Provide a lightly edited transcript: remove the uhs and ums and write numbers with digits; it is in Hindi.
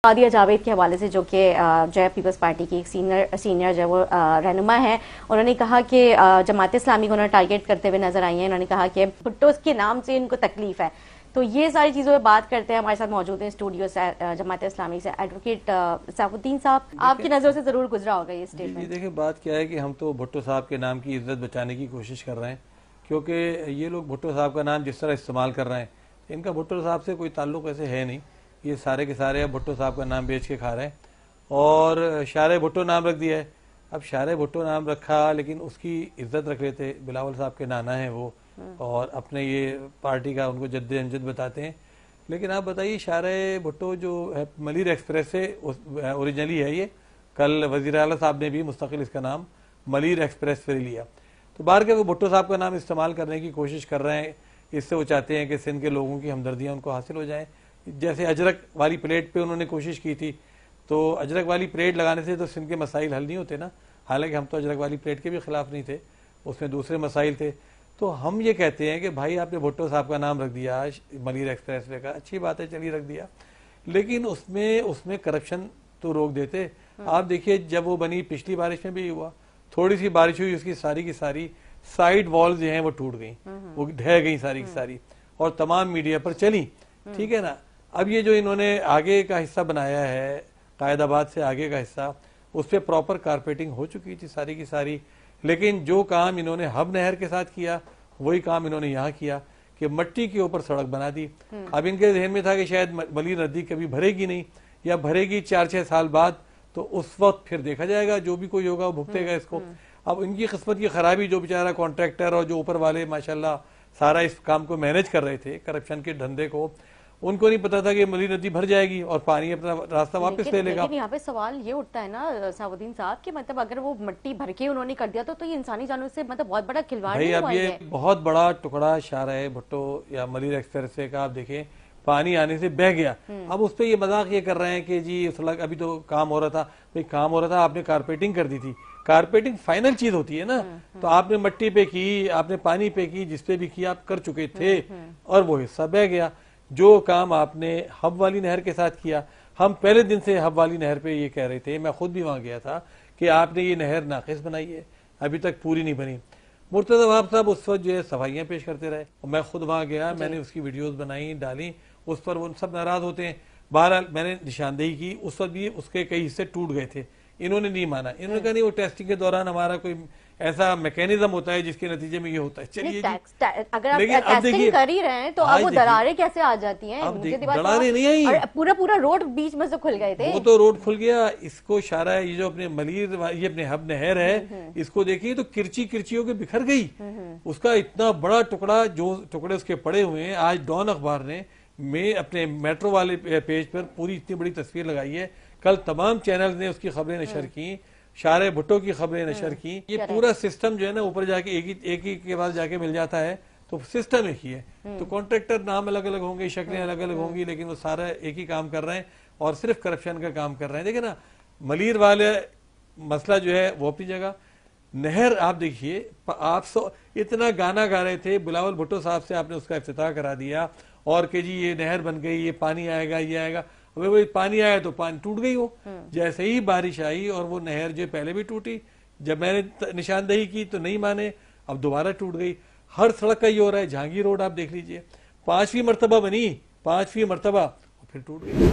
आदिया जावेद के हवाले से जो कि जो है पीपल्स पार्टी की एक सीनियर जो है वो रहनुमा है, उन्होंने कहा कि जमात इस्लामी को उन्होंने टारगेट करते हुए नजर आई हैं। उन्होंने कहा कि भुट्टो के नाम से इनको तकलीफ है। तो ये सारी चीज़ों पर बात करते हैं। हमारे साथ मौजूद हैं स्टूडियो से जमात इस्लामी से एडवोकेट सैफुद्दीन साहब। आपकी नज़र से ज़रूर गुजरा होगा ये स्टेटमेंट। देखिए, बात क्या है कि हम तो भुट्टो साहब के नाम की इज्जत बचाने की कोशिश कर रहे हैं, क्योंकि ये लोग भुट्टो साहब का नाम जिस तरह इस्तेमाल कर रहे हैं, इनका भुट्टो साहब से कोई ताल्लुक ऐसे है नहीं। ये सारे के सारे अब भुट्टो साहब का नाम बेच के खा रहे हैं और शारे भुट्टो नाम रख दिया है। अब शारे भुट्टो नाम रखा, लेकिन उसकी इज्जत रख लेते। बिलावल साहब के नाना हैं वो, और अपने ये पार्टी का उनको जद्द अमजद बताते हैं। लेकिन आप बताइए, शारे भुट्टो जो है मलिर एक्सप्रेस से ओरिजिनली है ये। कल वज़ीर आला साहब ने भी मुस्तकिल इसका नाम मलिर एक्सप्रेस से लिया। तो बाहर के वो भुट्टो साहब का नाम इस्तेमाल करने की कोशिश कर रहे हैं। इससे वो चाहते हैं कि सिंध के लोगों की हमदर्दियाँ उनको हासिल हो जाएं। जैसे अजरक वाली प्लेट पे उन्होंने कोशिश की थी, तो अजरक वाली प्लेट लगाने से तो सिंध के मसाइल हल नहीं होते ना। हालांकि हम तो अजरक वाली प्लेट के भी खिलाफ नहीं थे, उसमें दूसरे मसाइल थे। तो हम ये कहते हैं कि भाई आपने भुट्टो साहब का नाम रख दिया मलिर एक्सप्रेस वे का, अच्छी बात है, चलिए रख दिया, लेकिन उसमें करप्शन तो रोक देते। आप देखिए, जब वो बनी पिछली बारिश में भी हुआ, थोड़ी सी बारिश हुई, उसकी सारी की सारी साइड वॉल्स जो हैं वो टूट गई, वो ढह गई सारी की सारी, और तमाम मीडिया पर चली। ठीक है ना। अब ये जो इन्होंने आगे का हिस्सा बनाया है, कायदाबाद से आगे का हिस्सा, उस पर प्रॉपर कारपेटिंग हो चुकी थी सारी की सारी। लेकिन जो काम इन्होंने हब नहर के साथ किया, वही काम इन्होंने यहाँ किया कि मट्टी के ऊपर सड़क बना दी। अब इनके ज़हन में था कि शायद मलिर नदी कभी भरेगी नहीं, या भरेगी 4-6 साल बाद, तो उस वक्त फिर देखा जाएगा, जो भी कोई होगा वो भुगतेगा इसको। अब इनकी किस्मत की खराबी, जो बेचारा कॉन्ट्रैक्टर और जो ऊपर वाले माशाल्लाह सारा इस काम को मैनेज कर रहे थे, करप्शन के धंधे को, उनको नहीं पता था कि मलिर नदी भर जाएगी और पानी अपना रास्ता वापस ले लेगा। लेकिन यहाँ पे सवाल ये उठता है ना सैफुद्दीन साहब कि मतलब अगर वो मिट्टी भर के उन्होंने कर दिया तो ये इंसानी जानों से मतलब बहुत बड़ा खिलवाड़ भाई। अब ये बहुत बड़ा टुकड़ा शारा है भुट्टो या मलिर एक्सप्रेस से का, आप देखें पानी आने से बह गया। अब उस पर ये मजाक ये कर रहे हैं कि जी सड़क अभी तो काम हो रहा था। भाई काम हो रहा था, आपने कारपेटिंग कर दी थी। कारपेटिंग फाइनल चीज होती है ना। तो आपने मट्टी पे की, आपने पानी पे की, जिसपे भी की आप कर चुके थे, और वो हिस्सा बह गया। जो काम आपने हब वाली नहर के साथ किया, हम पहले दिन से हब वाली नहर पे ये कह रहे थे, मैं खुद भी वहां गया था, कि आपने ये नहर नाकिस बनाई है, अभी तक पूरी नहीं बनी। मुर्तज़ा वहाब साहब उस वक्त जो है सफाइयाँ पेश करते रहे, और मैं खुद वहां गया, मैंने उसकी वीडियोस बनाई, डाली, उस पर वो सब नाराज होते हैं। बहरहाल मैंने निशानदेही की, उस वक्त भी उसके कई हिस्से टूट गए थे, इन्होंने नहीं माना। इन्होंने कहा नहीं, वो टेस्टिंग के दौरान हमारा कोई ऐसा मैकेनिज्म होता है जिसके नतीजे में ये होता है। चलिए अगर आप टेस्टिंग कर ही रहे हैं तो अब वो दरारें कैसे आ जाती हैं? अब दरारें नहीं आई, पूरा रोड बीच में से खुल गए थे। वो तो रोड खुल गया। इसको इशारा है, ये जो अपने मलिर, ये अपने हब नहर है, इसको देखिए तो किरचियों के बिखर गई। उसका इतना बड़ा टुकड़ा, जो टुकड़े उसके पड़े हुए हैं, आज डॉन अखबार ने में अपने मेट्रो वाले पेज पर पूरी इतनी बड़ी तस्वीर लगाई है। कल तमाम चैनल ने उसकी खबरें नशर की, शारे भुट्टो की खबरें नशर की। ये पूरा सिस्टम जो है ना, ऊपर जाके एक ही के बाद जाके मिल जाता है, तो सिस्टम एक ही है। तो कॉन्ट्रैक्टर नाम अलग अलग होंगे, शक्लें अलग अलग होंगी, लेकिन वो सारा एक ही काम कर रहे हैं और सिर्फ करप्शन का काम कर रहे हैं। देखिए ना, मलिर वाले मसला जो है वो अपनी जगह, नहर आप देखिए, आप इतना गाना गा रहे थे, बिलावल भुट्टो साहब से आपने उसका इफ्तिताह करा दिया, और कि जी ये नहर बन गई, ये पानी आएगा, ये आएगा। अबे वो पानी आया तो पानी टूट गई। वो जैसे ही बारिश आई, और वो नहर जो पहले भी टूटी, जब मैंने निशानदेही की तो नहीं माने, अब दोबारा टूट गई। हर सड़क का ये हो रहा है। जहांगीर रोड आप देख लीजिए, 5वीं मरतबा बनी, 5वीं मरतबा फिर टूट गई।